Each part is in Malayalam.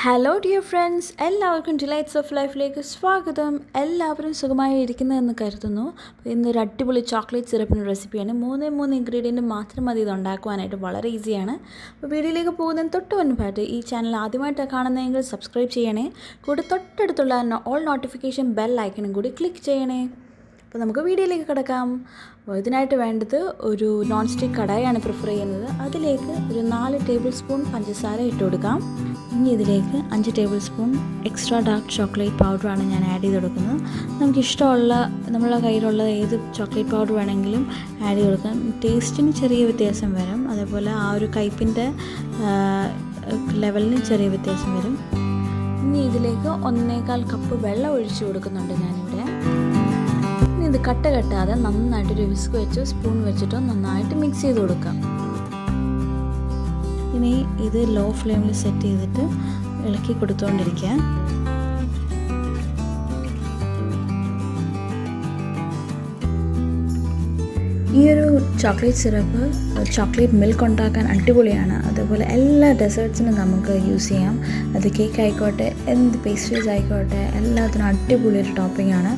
ഹലോ ഡിയർ ഫ്രണ്ട്സ്, എല്ലാവർക്കും ഡിലൈറ്റ്സ് ഓഫ് ലൈഫിലേക്ക് സ്വാഗതം. എല്ലാവരും സുഖമായി ഇരിക്കുന്നതെന്ന് കരുതുന്നു. ഇന്നൊരു അടിപൊളി ചോക്ലേറ്റ് സിറപ്പിൻ്റെ റെസിപ്പിയാണ്. മൂന്ന് ഇൻഗ്രീഡിയൻറ്റ് മാത്രം മതി ഇത് ഉണ്ടാക്കുവാനായിട്ട്, വളരെ ഈസിയാണ്. അപ്പോൾ വീഡിയോയിലേക്ക് പോകുന്നതിന് തൊട്ട് മുൻപായിട്ട് ഈ ചാനൽ ആദ്യമായിട്ടാണ് കാണുന്നതെങ്കിൽ സബ്സ്ക്രൈബ് ചെയ്യണേ. കൂടെ തൊട്ടടുത്തുള്ള ഓൾ നോട്ടിഫിക്കേഷൻ ബെൽ ഐക്കണും കൂടി ക്ലിക്ക് ചെയ്യണേ. അപ്പോൾ നമുക്ക് വീഡിയോയിലേക്ക് കിടക്കാം. അപ്പോൾ ഇതിനായിട്ട് വേണ്ടത് ഒരു നോൺ സ്റ്റിക്ക് കടായാണ് പ്രിഫർ ചെയ്യുന്നത്. അതിലേക്ക് ഒരു 4 ടേബിൾ സ്പൂൺ പഞ്ചസാര ഇട്ട് കൊടുക്കാം. ഇനി ഇതിലേക്ക് 5 table spoon extra dark chocolate പൗഡറാണ് ഞാൻ ആഡ് ചെയ്ത് കൊടുക്കുന്നത്. നമുക്കിഷ്ടമുള്ള നമ്മളുടെ കയ്യിലുള്ള ഏത് ചോക്ലേറ്റ് പൗഡർ വേണമെങ്കിലും ആഡ് ചെയ്ത് കൊടുക്കാം. ടേസ്റ്റിന് ചെറിയ വ്യത്യാസം വരും, അതേപോലെ ആ ഒരു കയ്പിൻ്റെ ലെവലിന് ചെറിയ വ്യത്യാസം വരും. ഇനി ഇതിലേക്ക് 1.25 കപ്പ് വെള്ളം ഒഴിച്ചു കൊടുക്കുന്നുണ്ട് ഞാനിവിടെ. ഇനി ഇത് കെട്ടാതെ നന്നായിട്ടൊരു വിസ്ക് വെച്ചോ സ്പൂൺ വെച്ചിട്ടോ നന്നായിട്ട് മിക്സ് ചെയ്ത് കൊടുക്കാം. ഇനി ഇത് ലോ ഫ്ലെയിമിൽ സെറ്റ് ചെയ്തിട്ട് ഇളക്കി കൊടുത്തുകൊണ്ടിരിക്കുക. ഈ ഒരു ചോക്ലേറ്റ് സിറപ്പ് ചോക്ലേറ്റ് മിൽക്ക് ഉണ്ടാക്കാൻ അടിപൊളിയാണ്. അതേപോലെ എല്ലാ ഡെസേർട്ട്സിനും നമുക്ക് യൂസ് ചെയ്യാം. അത് കേക്ക് ആയിക്കോട്ടെ, എന്ത് പേസ്ട്രീസ് ആയിക്കോട്ടെ, എല്ലാത്തിനും അടിപൊളി ഒരു ടോപ്പിംഗ് ആണ്.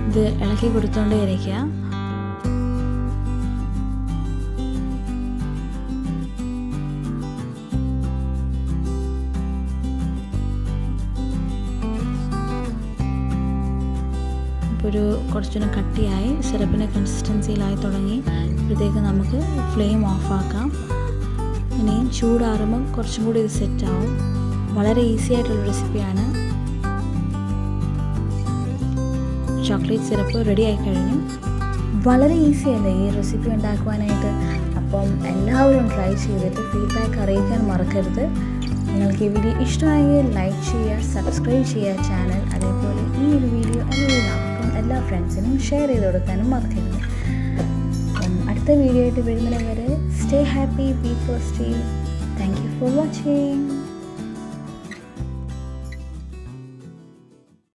ഇത് ഇളക്കി കൊടുത്തുകൊണ്ടേ ഇരിക്കുക. ഇപ്പോൾ ഒരു കുറച്ചുകൂടെ കട്ടിയായി സിറപ്പിൻ്റെ കൺസിസ്റ്റൻസിയിലായി തുടങ്ങി. ഇപ്പോഴത്തേക്ക് നമുക്ക് ഫ്ലെയിം ഓഫാക്കാം. ഇനി ചൂടാറുമ്പോൾ കുറച്ചും കൂടി ഇത് സെറ്റാവും. വളരെ ഈസി ആയിട്ടുള്ള റെസിപ്പിയാണ്. ചോക്ലേറ്റ് സിറപ്പ് റെഡി ആയി കഴിഞ്ഞു. വളരെ ഈസിയല്ലേ ഈ റെസിപ്പി ഉണ്ടാക്കുവാനായിട്ട്. അപ്പം എല്ലാവരും ട്രൈ ചെയ്തിട്ട് ഫീഡ്ബാക്ക് അറിയിക്കാൻ മറക്കരുത്. നിങ്ങൾക്ക് ഈ വീഡിയോ ഇഷ്ടമായെങ്കിൽ ലൈക്ക് ചെയ്യുക, സബ്സ്ക്രൈബ് ചെയ്യുക ചാനൽ. അതേപോലെ ഈ ഒരു വീഡിയോ എല്ലാവർക്കും എല്ലാ ഫ്രണ്ട്സിനും ഷെയർ ചെയ്ത് കൊടുക്കാനും മറക്കരുത്. അപ്പം അടുത്ത വീഡിയോ ആയിട്ട് വരുന്നതിന് വരെ stay happy, B positive. Thank you for watching.